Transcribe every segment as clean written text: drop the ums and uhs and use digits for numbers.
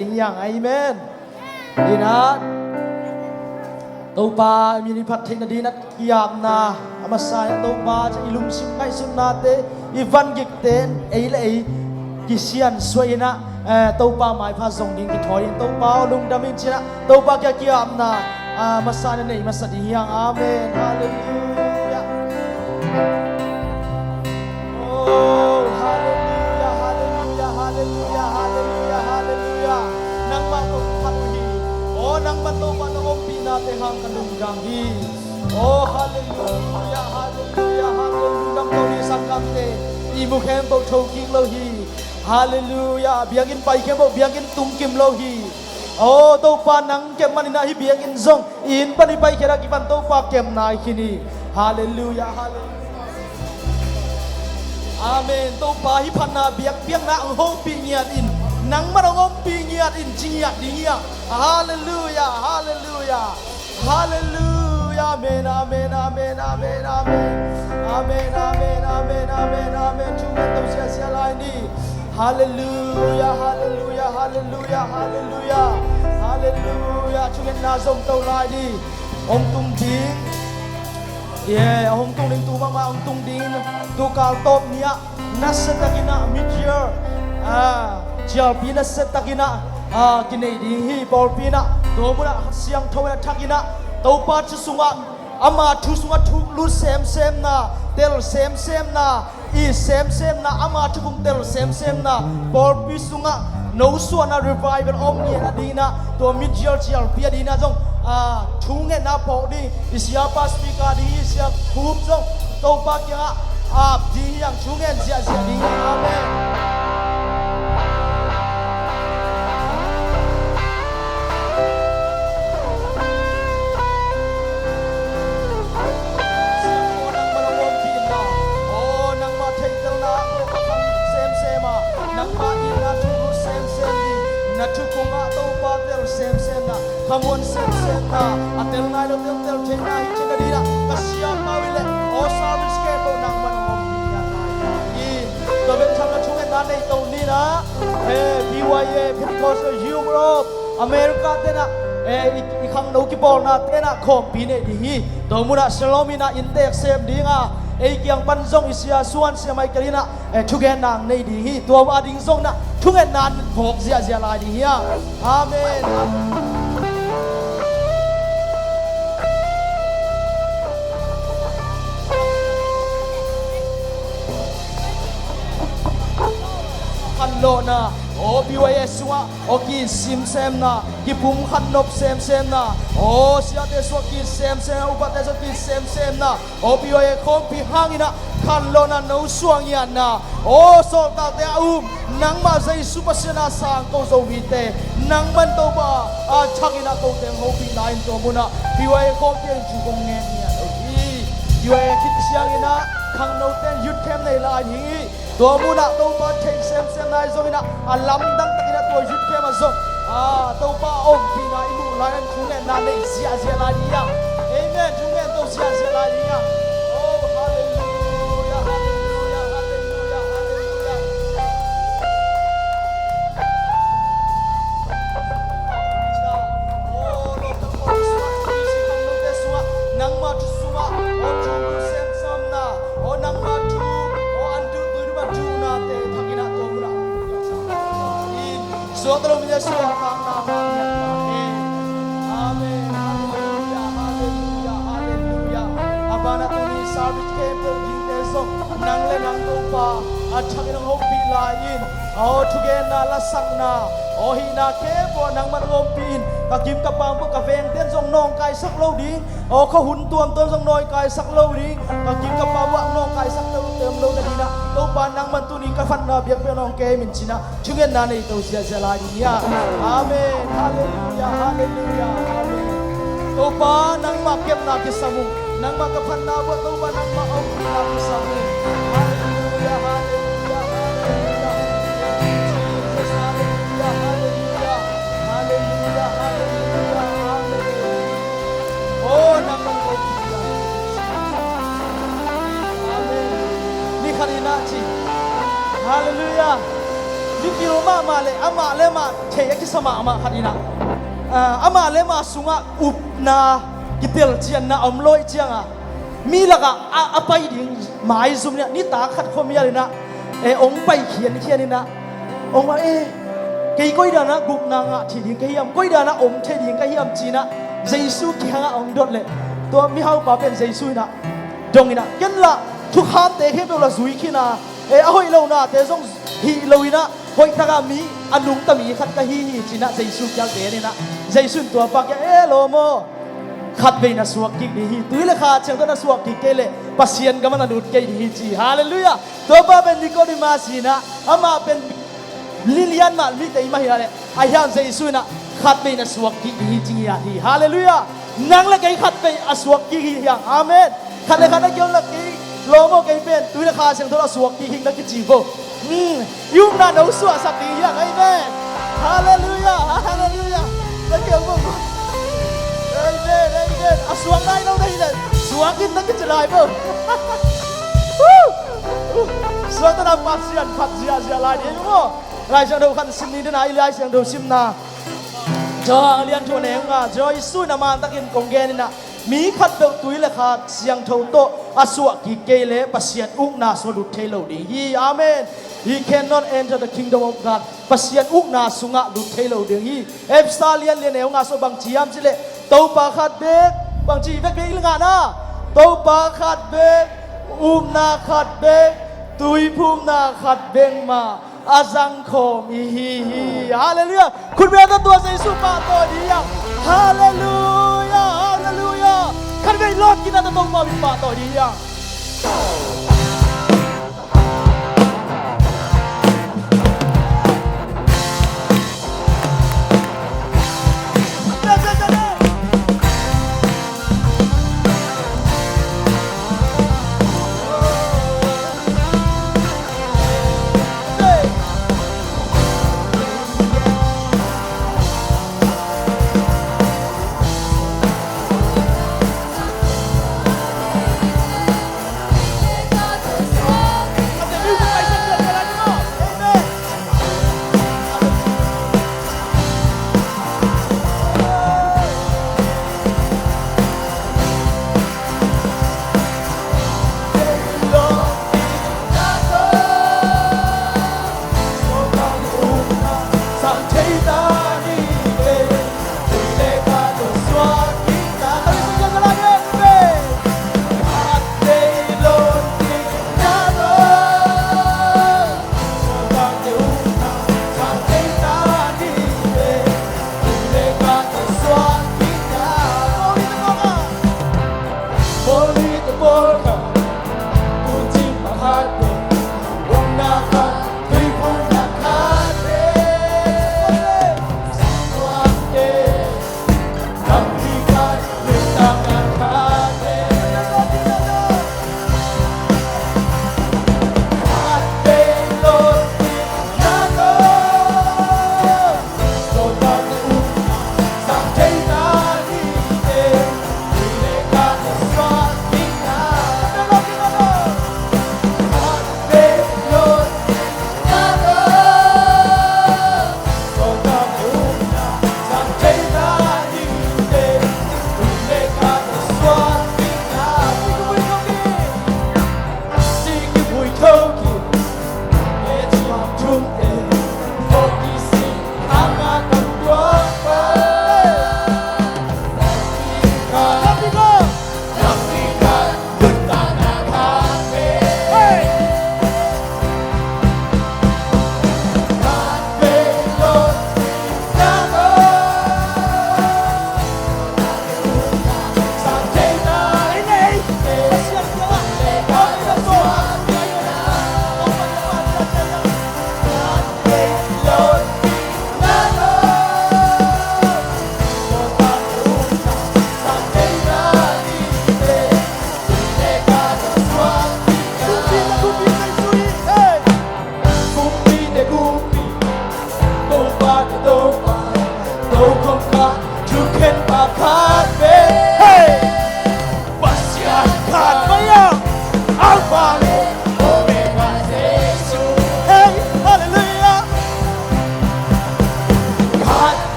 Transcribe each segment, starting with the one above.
อย่างไอเมนดีนะตัวปลามีนิพัฒน์นาดีนัดยามนาอามาสายตัวปลาจะอิลุมสิมไงสุนนาเตอีวันกิกเตนไอเล่กิเซียนสวยนะตัวปลาหมายพาส่งดิ่งกิถอยตัวปลาลุงดามินชินะตัวปลาแก่ยามนาอามาสายนี่มาสดีอย่างอาเมนฮาเลลูยาโอ้ฮาเลลูยาฮาเลลูยาฮาเลลูยาฮาเลลูยาฮาเลลูยานังมาตัวพัดฮีโอ้นังมาตัวมันองปีนาเตหังกันดุงดังฮีโอ้ฮาเลลูยาฮาเลลูยาฮาเลลูยาตัวนี้สักคำเตอีมุขเอ็มบอกโชกิงโลฮีฮาเลลูยาเบียกินไปเข็มบอกเบียกินตุ้มกิมโลฮีโอ้ตัวปานังเก็บมันนะฮีเบียกินซงอินปนิไปเขรักิปันตัวปาเก็บนายขินีฮาเลลูยาฮาเลลูยาอาเมนตัวปาฮิพันนาเบียกเบียงนะองค์ปีเงียดอินนังมันองค์ปีเงียดอินจีเงียดดีเงียฮาเลลูยาฮาเลลูยาฮาเลลูยาอาเมนอาเมนอาเมนอาเมนอาเมนอาเมนอาเมนอาเมนอาเมนอาเมนทุกคนต้องเสียสละนี่ฮาเลลูยาฮาเลลูยาฮาเลลูยาฮาเลลูยาฮาเลลูยาทุกคนน่าสมตัวลายดีองค์ตุงดิ้งองค์ตุงดิ้งตัวมาองค์ตุงดิ้งตัวกาลตบเนี้ยนัสตะกินะมิเชียร์เจ้าปีนัสตะกินะกินไอ้ดีฮีบอลปีนะตัวมุนะเสียงทว่าทักกินะตัวปัจจุสุงะอามาทุสุงะทุลุเซมเซมนะเตลเซมเซมนะอีเซมเซมนะอามาทุกุงเตลเซมเซมนะบอลปีสุงะโนส่วนนะรีไวฟ์เป็นอมเนียนะดีนะตัวมิเชียร์เจ้าปีดีนะจงทุ่งเงินนะพอดีอิสยาปัสปีกาดีอิสยาคูบจงตัวปัจจุดีอย่างทุ่งเงินเสียดีอาเมนนัททุกงาตัวปาเตลเซมเซมนะขมวนเซมเซมนะอัตเตลนายเราเตลเตลเทนนายเชนดีนะกัสยามมาวิเลโอซาบิสเกโปนังมันอมปีนะยีตัวเป็นชาวทุ่งเงินนั้นในตรงนี้นะBYA พิธีกรยุโรปอเมริกาเตนะอีกครั้งนู้กิบอลนะเตนะคอมปีเนี่ยดีตัวมุนะชโลมินะอินเตกเซมดีงาyang panjang isia suan sia mai kalina thugen nang nei di hi to wa ding song na thugen nan phok zia zia la di hi amen kan lo na o BYS wa o ki sim sem na ki pum khan nop sem sem na o sia te so ki sem sem u ba te so ki sem sem na o BYS khom pi hangina kan lo na no suang yan na o so ta te nang ma zai super sena sang ko zo wi te nang man to ba chakina ko te ho pi line to mu na BYS khom pi ju kong nge ni ya hi BYS kit siang ina khang no ten yut kem nei la hiตัวมุนะตัวปาเทงเซมเซมนายโซมินะลำดังตะกินะตัวยุดเทมาโซตัวปาอมปีนะอิมุลายันทุ่งเงินนั่นเองเสียเสียลาดีอ่ะเอเมนทุ่งเงินตัวเสียเสียลาดีอ่ะโอ้ฮาเลลูยาฮาเลลูยาฮาเลลูยาฮาเลลูยาโอ้โลกทั้งหมดสวะที่สิขังโลกเตสวะนังมาทุสวะโอ้ทุ่งเซมซัมนะโอ้นังมาทุJuna te thangina to mura in sotro mi yesu kang nama amen hallelujah hallelujah hallelujah abana to ni service ke pe ding te so nang le nang to pa athang nang hok pi la in au thugen na la sang na o hi na ke bo nang man ngom pin ka kim ka pang bu ka veng ten jong nong kai sak lo ding o kho hun tuam ton jong noi kai sak lo ding ka kim ka pa wa nong kai sak lo tem lo na dina to pa nang man tu ni ka fan na biak pe nong ke min china chungen na nei to sia sia la ni ya amen hallelujah hallelujah amen to pa nang ma kem na ki samu nang ma ka fan na bo to pa nang ma om na ki samu hallelujah hallelujah hallelujah Jesus hallelujah hallelujah hallelujah hallelujah amen oh nang ma ko amen ni kharina chi hallelujah นี่กิโล มาเลยอามาเลมาเทยกิสมาอามาขัดนี่นะอามาเลมาสุงะอุบนากิเตลเจียนนะอมลอยเจียงอ่ะมีละกะอาไปดิ่งหมายซุมเนี่ยนี่ตาขัดคมยาเลยนะองไปเขียนนี่นะองว่ากี่ก้อยดานะกุบนางะที่ดิ่งกี่ยำก้อยดานะเทดิ่งกี่ยำจีนะเยซูกี่หางองดดเลยตัวมีเขาป่าเป็นเยซูนะจงนี่นะกันละทุกคำเตะเข้มตัวละสุยขี้นะเอาให้เรานะเตะส่งฮีโรวีนะหอยทากามีอันนุ่งตะมีขัดกะฮีจีนะเยซูยังเตะนี่นะเยซูตัวปากแกโลโมขัดเวนัสวกกิดีฮีตุยเลขาเชิงตัวนัสวกกิเกเลปัสยันกำมันดูดเกดีฮีจีฮาเลลูยาตัวป้าเป็นนิโคดิมาสีนะอามาเป็นลิเลียนมาลิเตยมาฮิอาเลอายันเยซูนะขัดเวนัสวกกิดีฮีจียาฮีฮาเลลูยานังละไกขัดเวอสวกกิฮียังอาเมนขัดเลขานักยนละกิโลโมไกเป็นตุยเลขาเชิงตัวนัสวกกิฮีนักจีโบยุ่งน่าหนูสวดสักทียังไงเมนฮาเลลูยาฮาเลลูยานักเกี่ยวกับสวงได้เราได้เลยสวงกินตั้งกิจลายเปล่าสวงตั้งปัจจัยปัจจัยลายเดียวมั้งลายเสียงดูขันสิมนี้ได้ลายเสียงดูสิมนาจอเลี้ยงทัวเนงอ่ะจอยสู้น้ำมันตะกินกงเกนี่นะมีขัดเบลตุยเลยค่ะเสียงทูโตอสวกกิเกเลปัสยันอุกนาสวดุเทโลดีฮีอาเมน He cannot enter the kingdom of God ปัสยันอุกนาสุงะดุเทโลดีฮีเอฟซาเลียนเลียนเอวงาสบังจียามจิเลเต้าปาขัดเบกบางทีเบกเบกลึงอ่ะนะเต้าปาขัดเบกนาขัดเบกตุยภูมินาขัดเบงมาอาจังโคมีฮีฮาเลลูยาคุณเบียร์ตัวเยซูปาตัวดีอ่ะฮาเลลูยาฮาเลลูยาขันเบกลอดกินนั่นต้องมาบิปาตัวดีอ่ะ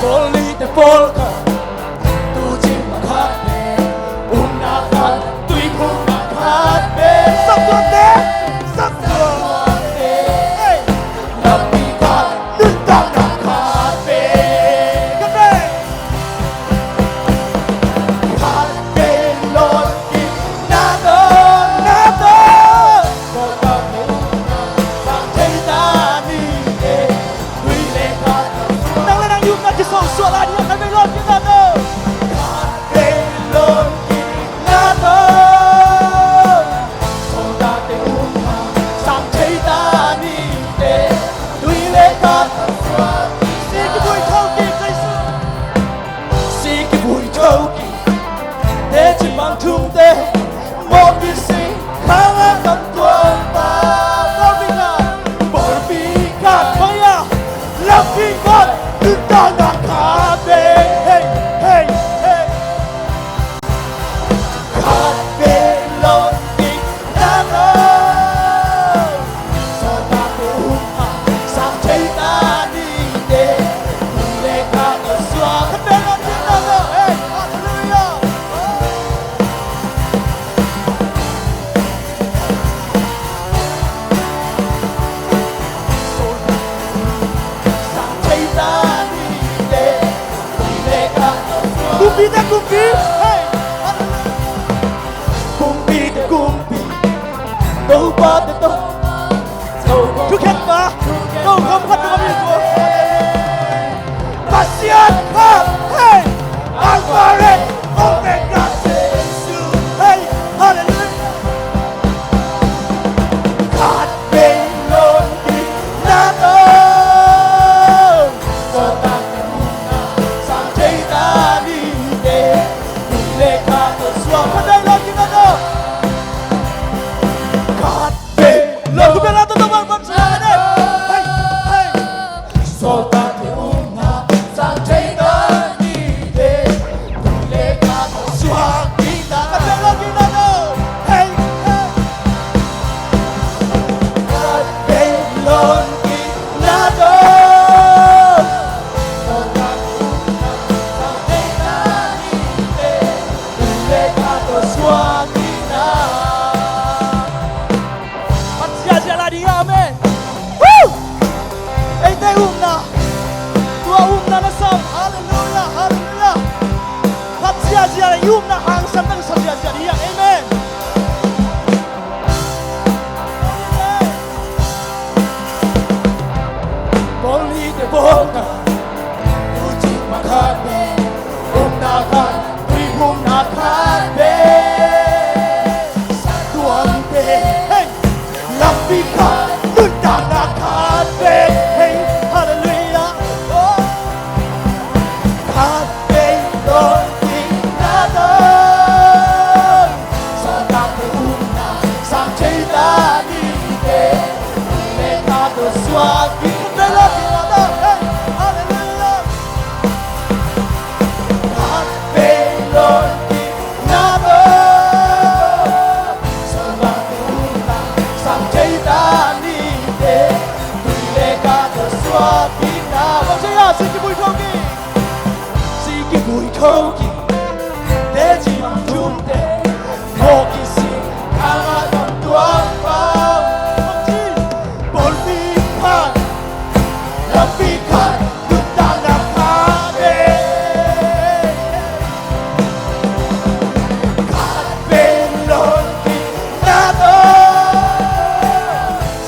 Solide polka Tuji makate Unakan Tui pun makate Sabtuate Sabtuate Nabi kat Nentang nakate Khatvei Khatvei Lodi Nado Nado Kota Muna Sang Cerita Ni Tui lekat Nang lenang yuk nak kisah suara dia Khatvei Lodi Nado Khatvei Lodi Nado Soda Te Una Sang Cerita Ni Tui lekat Sige bui thoki Kaisu Sige bui thoki Để chỉ bằng thương tế Một kỳ sinh kháng án tận tuần ta Bởi vì gạt mấy à Làm khi gạt Đừng ta ngạc Khatvei Hey, hey, hey Khatvei Lodi Nado Soda Te Una Sang Cerita Ni Tui lekat Khatvei Lodi Nado Hey, hallelujah Sang Cerita Ni Tui lekat Kumpi te kumpi Hey, hallelujah Kumpi te kumpi Tâu ba te tâu Trước hết mà Tâu không phát được âm của Pasian Pháp Hey Alpha Omega Jesus Hey, hallelujah Khatvei Lodi Nado Soda Te Una Sang Cerita Ni Tui lekat Khatvei Lodi Nado Khatvei Lodi Ku biar lah tuan-tuan bangsa ni Hey, hey Soda Te Una Sang Cerita Ni Tui lekat kita Khatvei Lodi Nado Hey, hey Khatvei Lodi Nado Soda Te Una Sang Cerita Ni Tui lekat kita Bắt sia-sia dia amen Woo Ei te umna Tua umna na sam Hallelujah Hallelujah Bắt sia-sia umna hang sam nang sia-sia dia amen Boli te boka Tuji makate Umnakan Tui umna Khatvei Tuang te Hey Lampi kat Nentang Khatvei Hey hallelujah Oh Khatvei Lodi Nado Soda Te Una Sang Cerita Ni Tui lekat Khatvei Lodi Nado Hey hallelujah Khatvei Lodi Nado Soda Te Una Sang Cerita Ni Tui lekat kita Vâng chơi à, xin cái bùi thoki Xin cái bùi thoki Để chỉ bằng chúng tế Một kỳ sinh kháng án tận tuần vào Vâng chi Bốn vi khăn Làm vi khăn Đừng ta ngạc Khatvei Khatvei Lodi Nado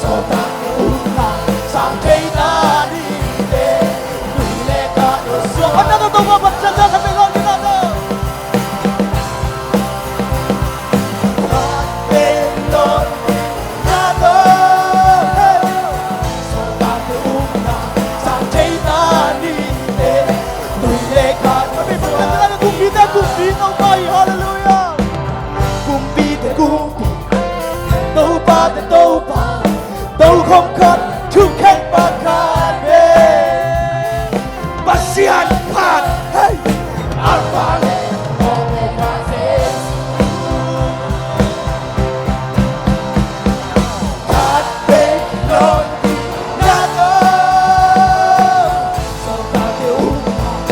Soda Te Una Sang Cerita Ni Tui lekat Another tông vào bật chân ra Khatvei Lodi Nado Khatvei Lodi Nado Soda Te Una Sang Cerita Ni Tui lekat Kami berkata kumpi te kumpi Tau pai hallelujah Kumpi te kumpi Tau ba te tau ba Tau không khát Thương khen ba Khatvei Pasian Pháp Hey Alpha Omega Jesus Khatvei Lodi Nado Soda Te Una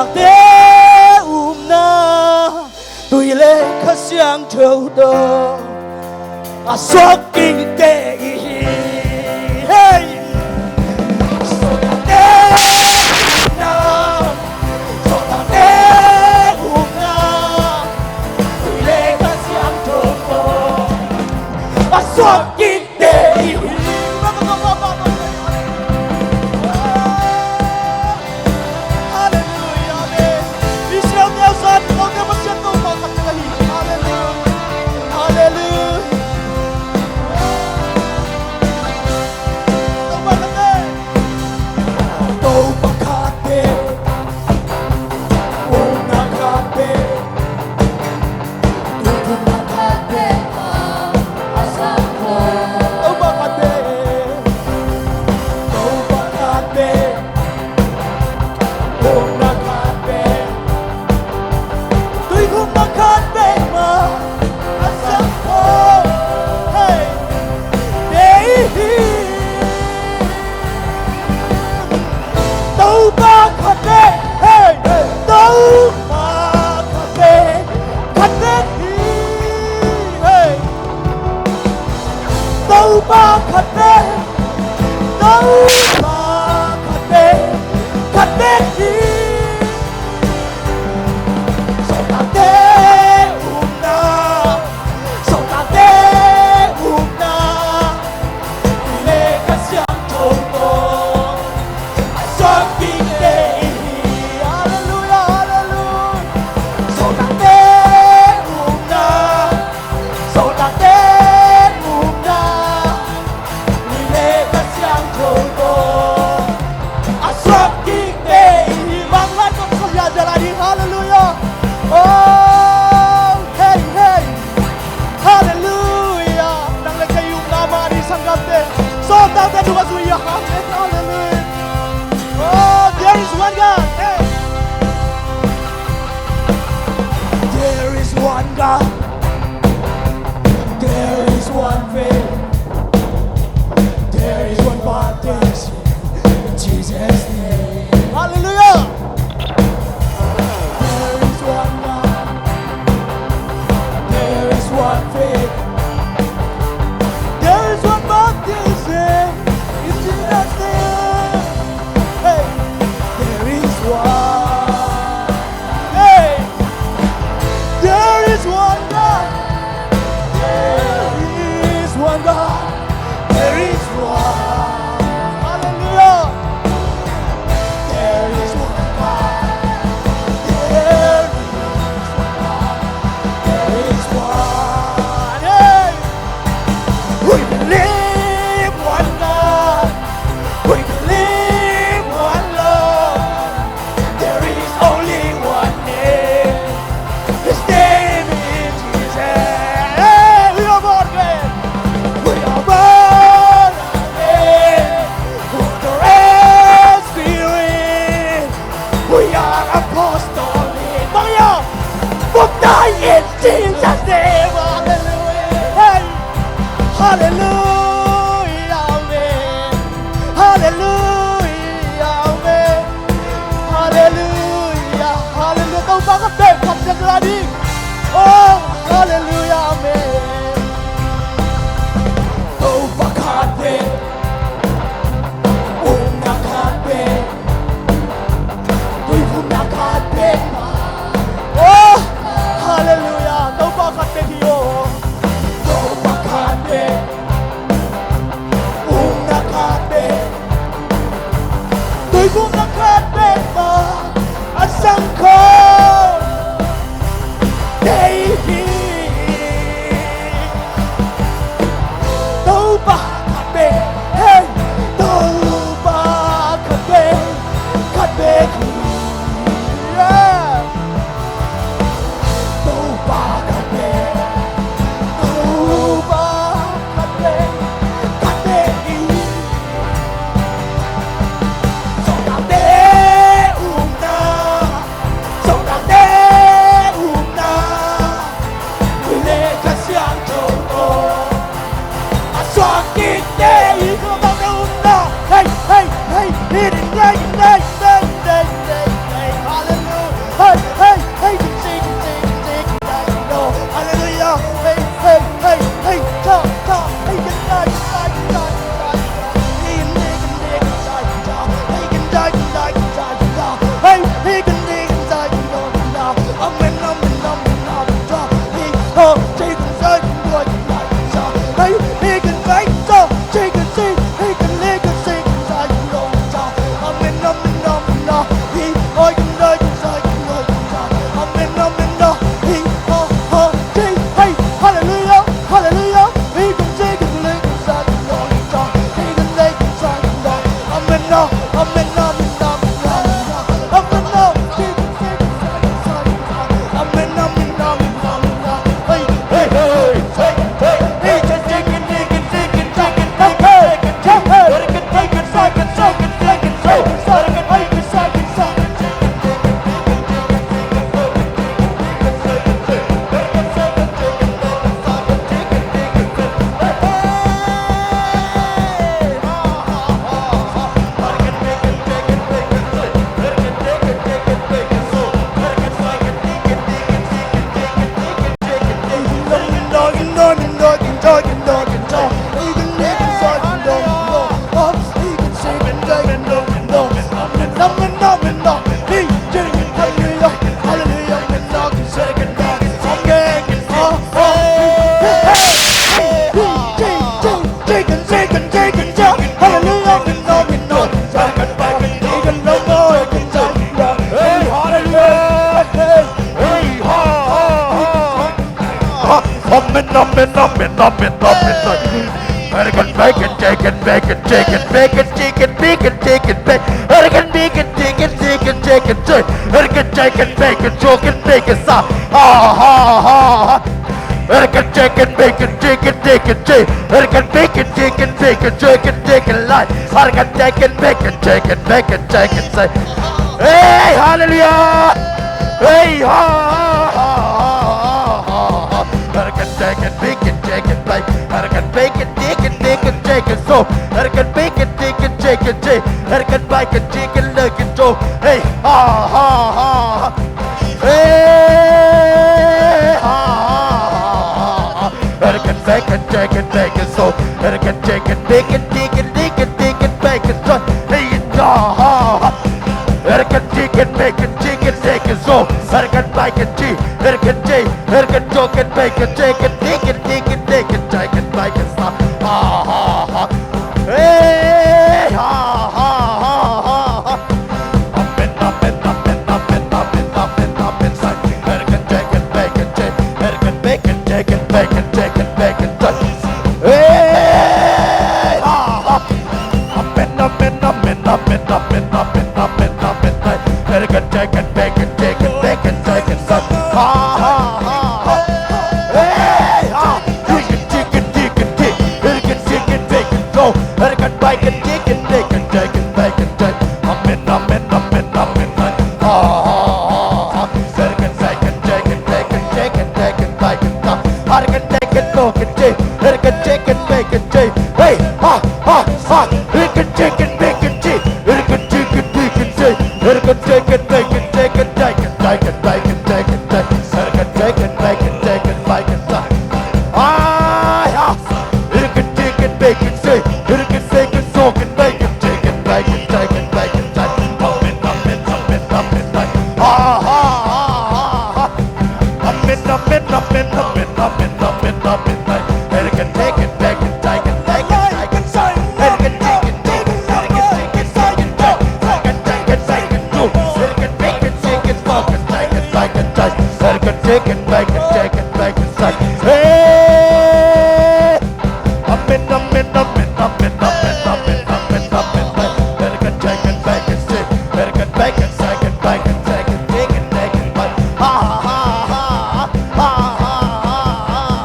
tế na tôi lệ khát sáng thâu đó suốt kinh tế hey tế na tế na tôi lệ khát sáng thâu đó suốt kinh tế American bacon, chicken, bacon, chicken, bacon, chicken, bacon, chicken, bacon, American bacon, chicken, chicken, chicken, American chicken, bacon, chicken, bacon, sauce. American chicken, bacon, chicken, chicken, American bacon, chicken, bacon, chicken, chicken, light. American chicken, bacon, chicken, bacon, chicken, say. Hey, hallelujah! Hey, ha, ha, ha. American chicken, bacon, chicken, bacon, American bacon, chicken, chicken, chicken, so American bacon, chicken, chicken, American bacon, chicken, chicken, so. Hey, ha, ha, ha. Hey, ha, ha. American bacon, chicken, bacon, so American chicken, bacon, chicken, chicken, chicken, bacon, so. Hey, ha, ha. American chicken, bacon, chicken, chicken, so American bacon, American American chicken, bacon, chicken, chicken, chicken, chicken, chicken, bacon, so. Ha, ha, ha. Hey, ha, ha, ha, ha. Up and up and up and up and up and up and up inside. American chicken, bacon, American bacon, chicken, bacon, chicken, bacon, hey, ha, ha. Up and up and up and up and up and up and up and up inside. American chicken, bacon, chicken, bacon, chicken, ha, ha, ha, ha. Hey, ha. Chicken, chicken, chicken, American chicken, bacon, so American bacon, chicken, bacon, chicken, bacon, chicken. Up and up and up and up and up. Ha, ha, ha. American bacon, chicken, bacon, chicken, bacon, bacon, American chicken, American chicken, bacon, hey, ha, ha, ha. American chicken, bacon, American chicken, bacon, American chicken, bacon, chicken, chicken, chicken, bacon, chicken, American chicken, bacon, chicken, bacon, American chicken, bacon, American bacon, soaking bacon, chicken, bacon, chicken, bacon, up and up and up and up and up, ha, ha, ha, ha. Up and up and up and up and up and up and up and up. American chicken, bacon, chicken, bacon, chicken, American chicken, bacon, American chicken, bacon, American chicken, bacon, too. American bacon, chicken, bacon, chicken, bacon, American chicken, bacon, chicken, bacon, hey. Up and up and up and up and up and up and up and up and up. American chicken, bacon, American bacon, chicken, bacon, chicken, chicken, bacon, ha, ha, ha, ha, ha,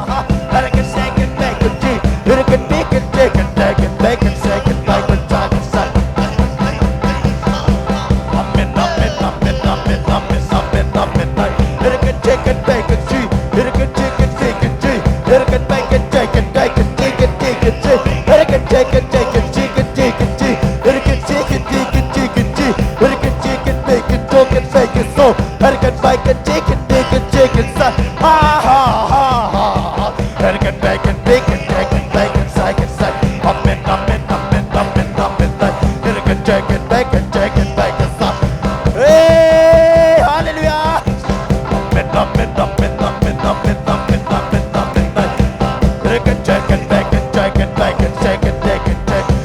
ha. American chicken, bacon, American bacon, chicken, bacon, bacon, chicken, bacon, chicken, up and up and up and up and up and up and up and up. American chicken, bacon, American chicken, bacon, American bacon, chicken, bacon, chicken, chicken, American chicken, chicken, chicken, chicken, American chicken, chicken, chicken, American chicken, bacon, chicken, bacon, so American bacon, chicken, chicken, chicken, ha, ha, ha, ha. American bacon, bacon, chicken, bacon, chicken, up and up and up and up and up and up. American chicken, bacon, chicken, bacon, hey, hallelujah. Up and up and up and up and up and up and up and up and up. American chicken, bacon, chicken, bacon, chicken, chicken,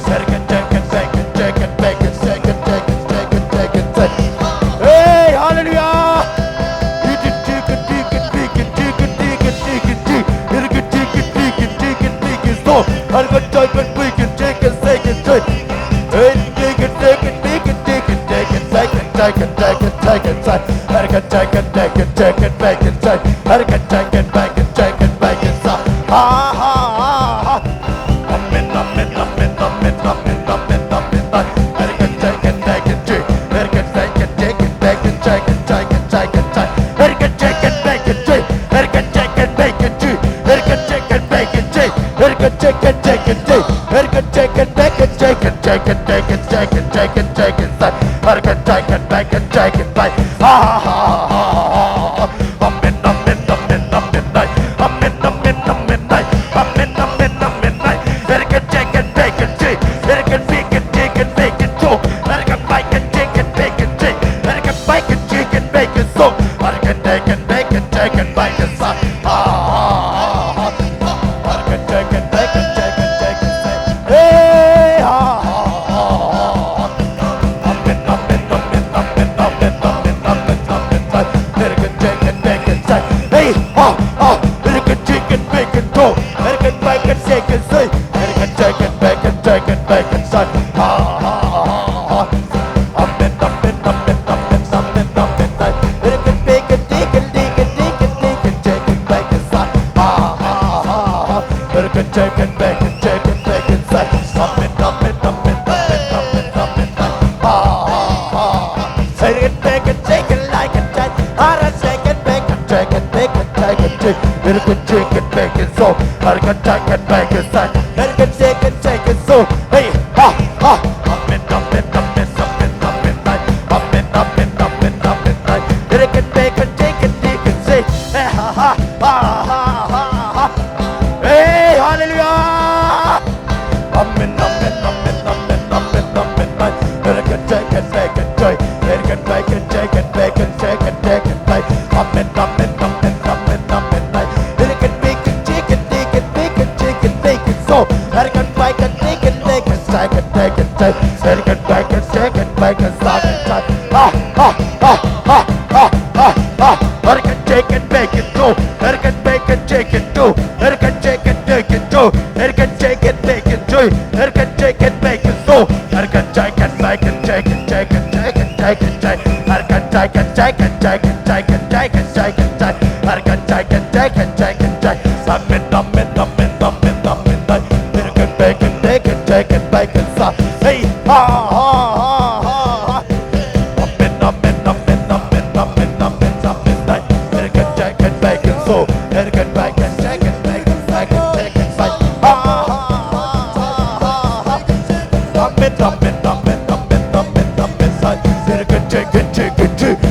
American chicken, bacon, chicken, bacon, chicken, chicken, chicken, chicken, hey, hallelujah. Chicken, chicken, chicken, chicken, chicken, chicken, chicken, American chicken, chicken, chicken, chicken, so American chicken, bacon, chicken, chicken, hey, chicken, chicken, chicken, chicken, chicken, bacon, chicken, chicken, chicken, American chicken, chicken, chicken, bacon, American chicken, bacon, chicken, bacon, ha, ha, ha, ha. Up and up and up and up and up and up and up and up. American chicken, bacon, American bacon, chicken, bacon, chicken, chicken, chicken, American chicken, bacon, American chicken, bacon, American chicken, bacon, American chicken, chicken, American chicken, bacon, chicken, chicken, chicken, chicken, chicken, chicken, American chicken, bacon, chicken, bacon, ha, ha, ha, ha. Up and up and up and up and up, up and up and up and up, up and up and up and up. American chicken, bacon, American bacon, chicken, bacon, so American bacon, chicken, bacon, American bacon, chicken, bacon, so American chicken, bacon, chicken, bacon, ha, ha, ha. American chicken, bacon, chicken, chicken, hey, ha, ha, ha. Up and up and up and up and up and up and up and up and chicken, bacon, so I can take it, bacon, side, and can take it, so hey, up and up and up and up and up and night, up and up and up and up and night. It can bacon, take it, say, ha. Hey, hallelujah! Up and up and up and up and up and up and night. It can take it, bacon, joy. It can bacon, take it, bacon, take it, night. Up and up and up and up and up and night. It can bacon, chicken, bacon, so I can bacon, take it, bacon, take it, take it, take it. It can bacon, take it, bacon, stop it, time. I can take it, bacon, go. I can bacon, take it, go. I can take it, take it, go. I can take it, bacon, joy. I can take it, bacon, so I can take it, bacon, take it, take it, take it, take it, take it. I can take it, take it, take it, take it, take it, take it, take it. I can take it, take it, take it, take it. Up and up and up and up and up and up. I can bacon, take it, take it, bacon, stop. Hey, ha. Up and up and up and up and up and up and up and up. I can take it, bacon, so I can bacon, take it, bacon, bacon, take it, bacon. Up and up and up and up and up and up and up. I can take it, take it, take it.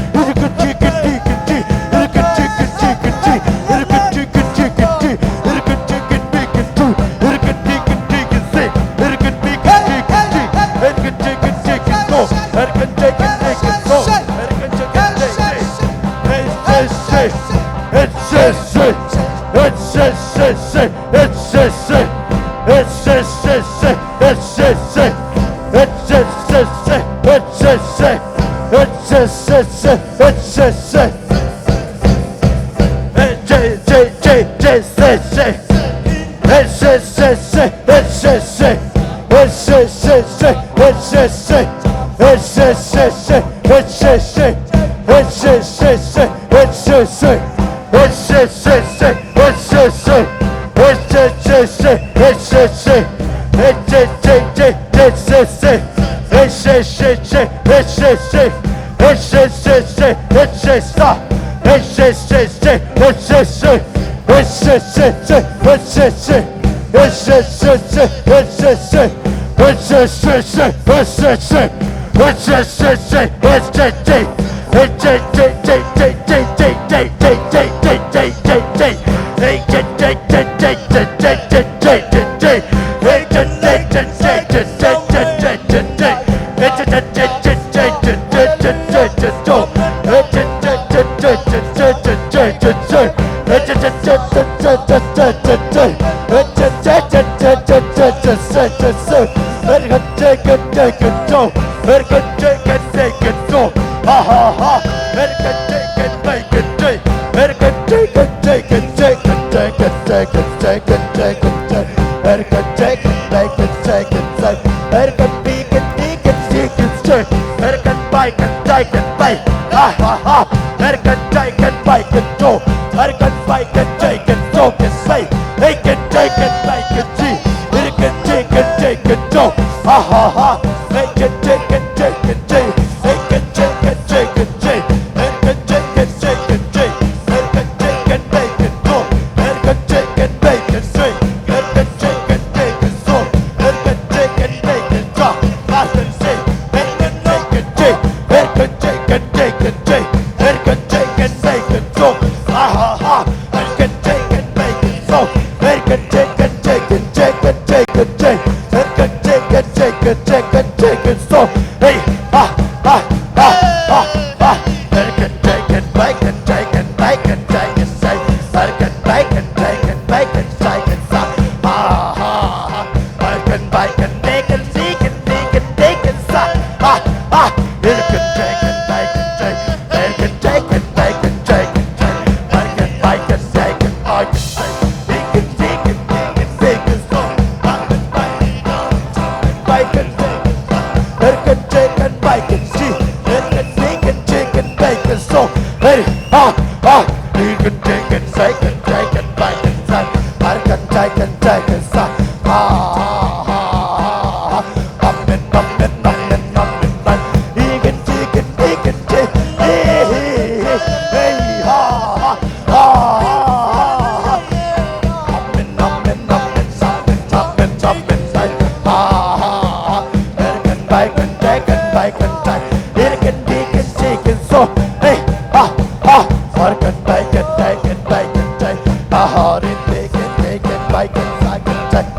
American bacon, bacon, bacon, bacon. Hard in bacon, bacon, bacon, bacon, bacon.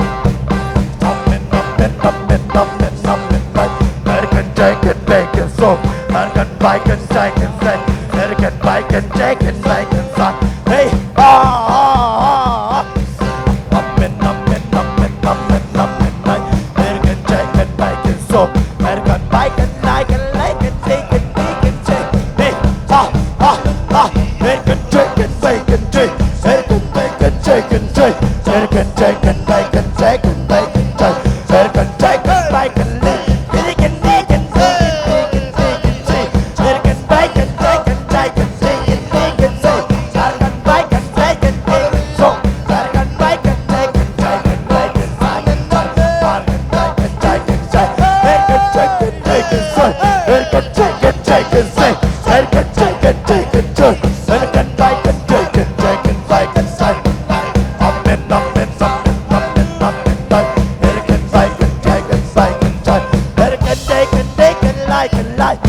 American bacon, bacon, so American bacon, bacon, bacon. American bacon, bacon, bacon, bacon. Hey, American bacon, bacon, so American bacon, bacon, bacon, bacon, bacon, hey, American chicken, bacon, American bacon, chicken, American chicken, bacon, chicken, bacon, American chicken, bacon, American bacon, bacon, bacon, American bacon, bacon, bacon, bacon, bacon, American bacon, bacon, bacon, so American bacon, bacon, bacon, bacon, bacon, American bacon, bacon, American chicken, bacon, American chicken, chicken, American chicken, chicken, American bacon, chicken, chicken, bacon, American bacon, American bacon, chicken, bacon, American bacon, bacon, like and like,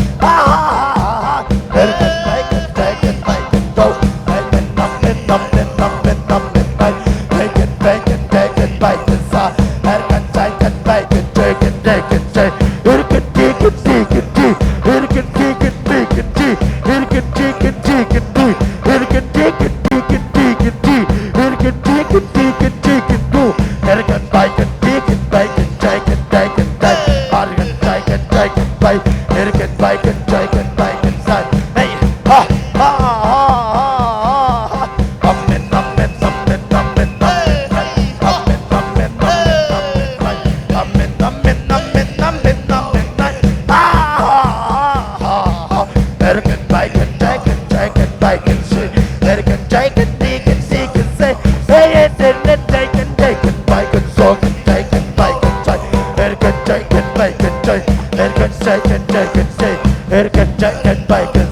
American bacon, bacon, bacon, go, bacon, bacon, bacon, bacon, bacon, bacon, bacon, American bacon, bacon, chicken, chicken, American chicken, chicken, American chicken, bacon, American chicken, chicken, American chicken, chicken, chicken, American chicken, chicken, chicken, go, American bacon, chicken, bacon, chicken, bacon, American chicken, chicken, bacon, American bacon, chicken, bacon, hey, American bacon, chicken, chicken, bacon, American chicken, chicken, chicken, say, hey, bacon, bacon, bacon, so chicken, bacon, American chicken, bacon, American chicken, chicken, say, American chicken, bacon,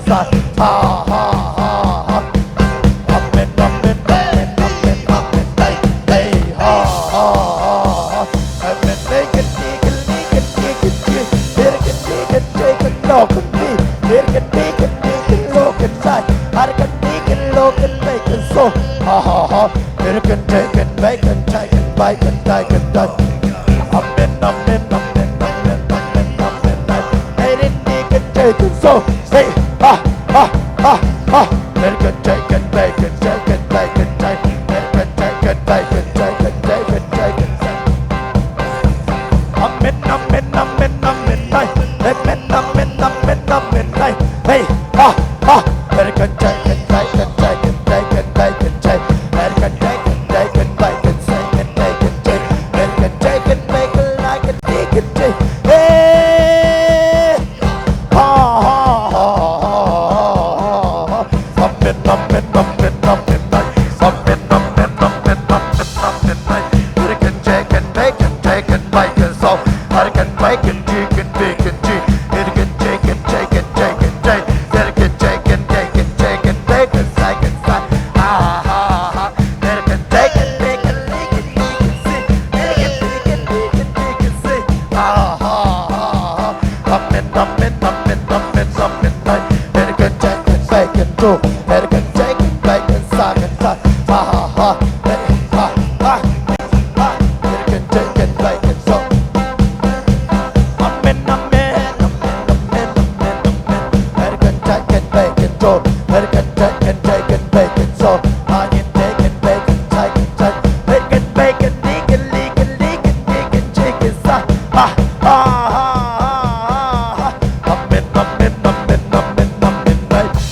American chicken, bacon, chicken, bacon, bacon, so say American chicken, bacon, chicken, bacon, American chicken, bacon, chicken, bacon, chicken, hey, American chicken, bacon, chicken, bacon, bacon, American chicken, bacon, bacon, bacon, bacon, American chicken, bacon, like a chicken, hey, American chicken, bacon, chicken, bacon, so American bacon, chicken, bacon, American chicken, chicken, chicken, American chicken, chicken, chicken, bacon, second, American bacon, bacon, bacon, bacon, American bacon, bacon, bacon, say, American chicken, bacon, too, American chicken, bacon, second, American chicken, bacon, so American chicken, bacon, so American chicken, chicken, bacon, so onion, bacon, bacon, chicken, American bacon, leaking, leaking, leaking, leaking, chicken,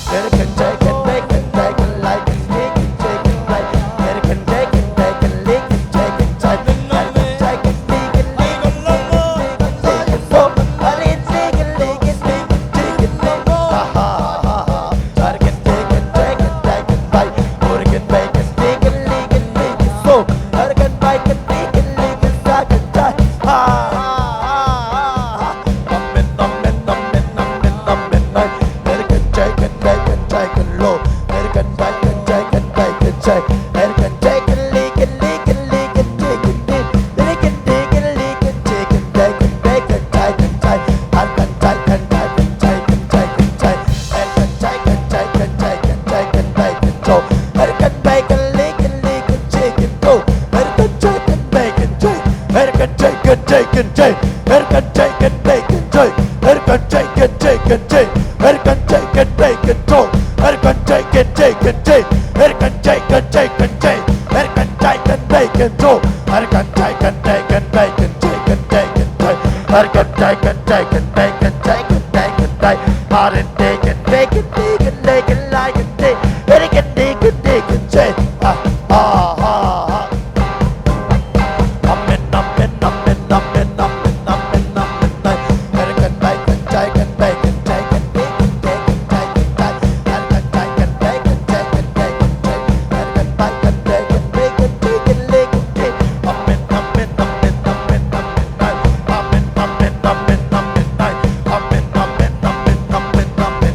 American chicken, bacon, bacon, like it's chicken, chicken, like American bacon. jay erkan jay kan jay kan jay erkan jay kan jay kan jo erkan jay kan jay kan jay kan jay kan jay kan jay erkan jay kan jay kan jay kan jay kan jay kan jay haren day kan day kan day kan day kan like kan day erkan day kan day kan jay amen amen amen amen amen amen amen erkan jay kan jay kan jay kan jay kan day kan day kan jay kan jay erkan jay kan jay kan jay kan jay kan jay erkan jay kan jay kan day kan day kan lay kan day amen amen amen amen amen amen amen amen amen amen amen amen amen amen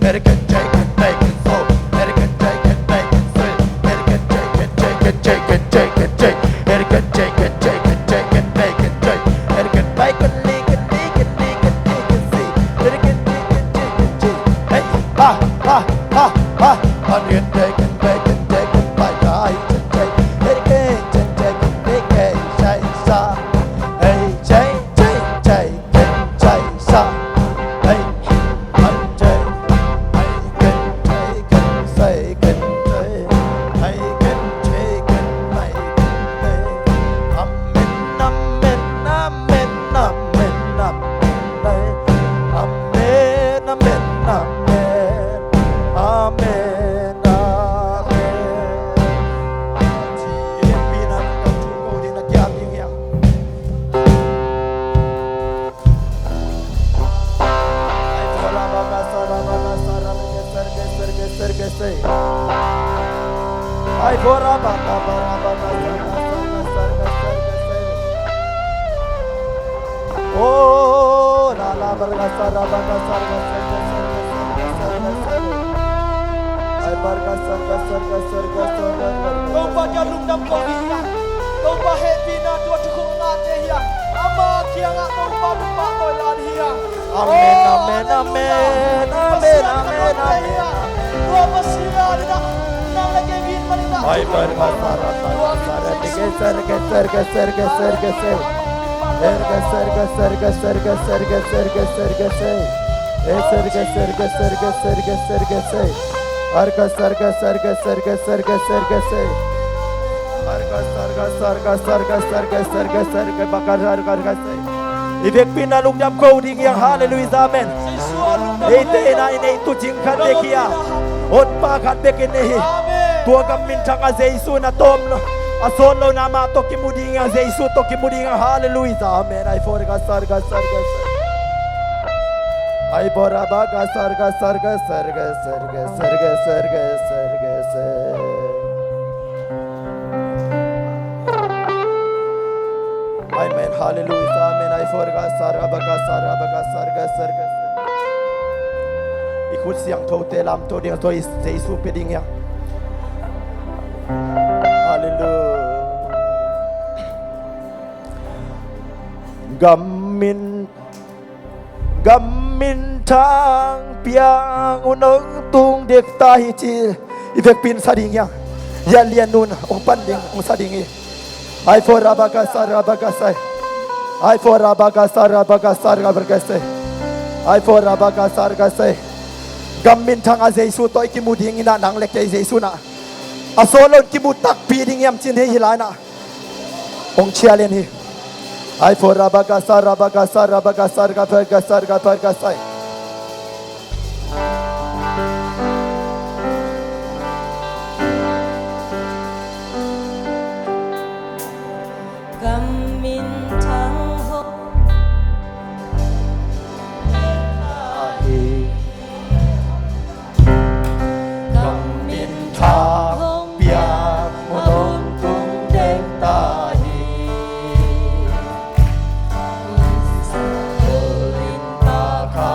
erkan jay kan jay kan so erkan jay kan jay kan so erkan jay kan jay kan jay kan jay kan jay erkan jay kan jay kan jay kan day kan jay erkan jay kan lay kan day kan day kan day kan say erkan jay kan jay kan jay hey ha ha ha ha erkan jay kan jay kan jay kan bay jay kan jay erkan jay jay kan day kan jay sa hey jay jay jay kan jay sa hey kan jay hey kan jay kan say kan jay hey kan jay kan bay kan day amen amen amen amen amen amen amen amen amen chỉ vì là tập trung cầu thì là kia như vậy ai thora baga sara serge ai thora baga oh la baga sara serge ai baga serge Kau baca lungdam kau dia, kau bahaya bina dua cukup ngate dia, ama kia ngak kau bawa pak kau lari dia. amen amen amen amen amen amen Dua masia dia, nang lagi bin mana? ai baga sara Ibek pina lung jam kau ding yang haleluya amen. Ite na ini tu jingkan dekia. Ot pa kan bekin nehi. Tua Gam Min Thang a Jesu na tom no. Ason lo nama to kimudinga Jesu to kimudinga haleluya amen. Ai forga sarga. Ai bora baga sarga. Amen haleluya amen. Ai forga baga sarga. Ikut siang tau telam tau dia tau Jesu pedingnya. Haleluya. Gam Min Thang piang unong tung dek tahi chi ibek pin sadingnya ya lian nun ong panding ong sadingi ai fora baga sai ai fora baga berkasai ai fora baga sai Gam Min Thang a Jesu to ikimuding ina nang lek Jesu na asolon kimutak piding yam chin he hilana ong chialen hi ai fora baga sai Gam Min Thang ho Gam Min Thang piang unong tung dek tahi Lin ta kha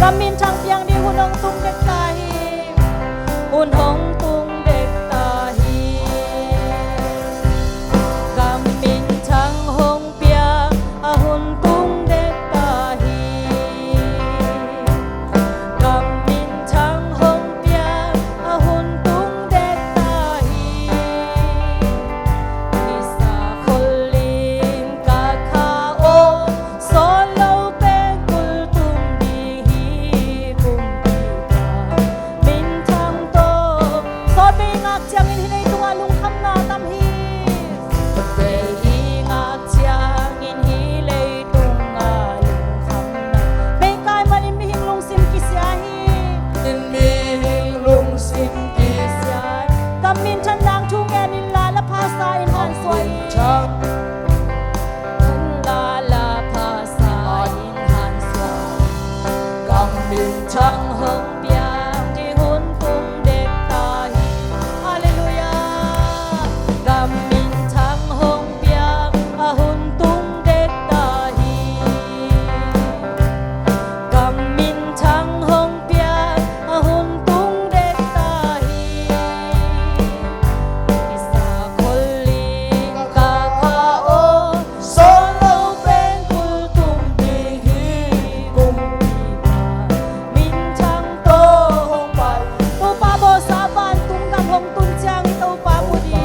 Gam Min Thang piang di hunong tung dek tahi hunong tung dek tahi Gam Min Thang hong piang hun tung dek tahi Gam Min Thang hong piang hun tung dek tahi Isa koling kakao solo pengkul tung dihi kumpita Min Thang to so bingak siang in hinay tungalong kam na tamhis Bingak siang in hilay tungalong kam na Bingkay manin mihing lung sim kisyahi in mihing lung sim kisyahi Gam Min Thang nang tungen in lala pasa in han swai Thang lala pasa in han swai Gam Min Thang hong piang di hun tung dek tahi Hallelujah Gam Min Thang hong piang hun tung dek tahi Gam Min Thang hong piang hun tung dek tahi Isa koling kakao solo pengkul tung dihi kumpita Min Thang to hong pai to pa bo sa ban tung gam hong tung chiang to pa bu di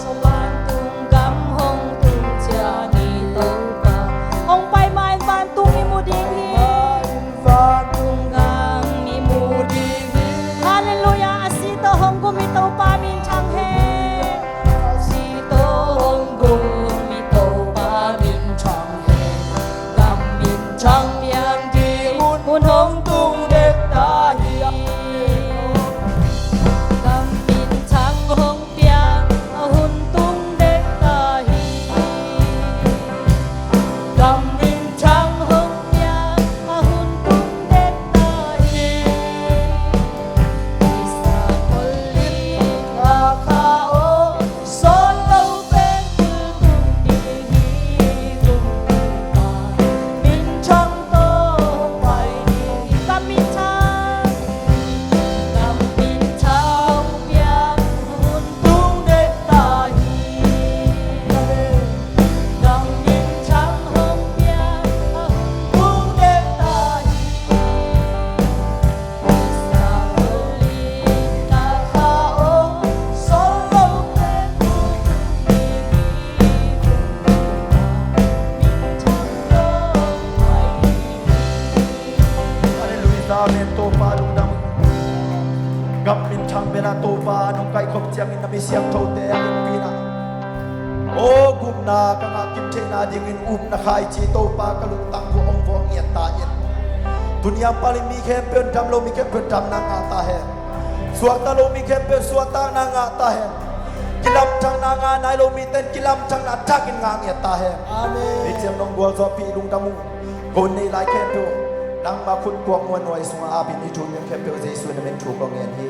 sa ban tung gam hong tung chiang to pa hong pai mai ban tung ni mu di Van tung gam ni mu di Hallelujah asito hong gumito pa Min Thang he asito hong gumito pa Min Thang he Gam Min Thang piang di hun hong tung dek tahi Gam Min Thang hong piang hun tung dek tahi Gam Min Thang hong piang hun tung dek tahi Isa koling kakao solo pengkul tung dihi kumpita Min Thang to pai di Gam Min Thang Gam Min Thang piang hun tung dek tahi Gam Min Thang hong piang hun tung dek tahi Isa koling kakao solo pengkul tung dihi kumpita Min Thang to pai Hallelujah men to pa lung dam Gam Min Thang bena to pa nong kai khop chiang in nami siam tho te ang pina O gup na ka nga kip the na ding in na khai chi to pa ka lung tang ko ong vo ngiat ta yen Dunia paling mi khem pen dam lo mi khem pen dam na nga ta hai Suata lo mi khem pen suata na nga ta hai Kilam thang na nga nai lo mi ten kilam thang na takin nga ngiat ta hai Amen Ni chiam nong bua zo pi lung dam kon nei lai khem pe nang ma khut kwang wan noi sunga abin ni thun yang khem pe Jesu na men thu ko ngen hi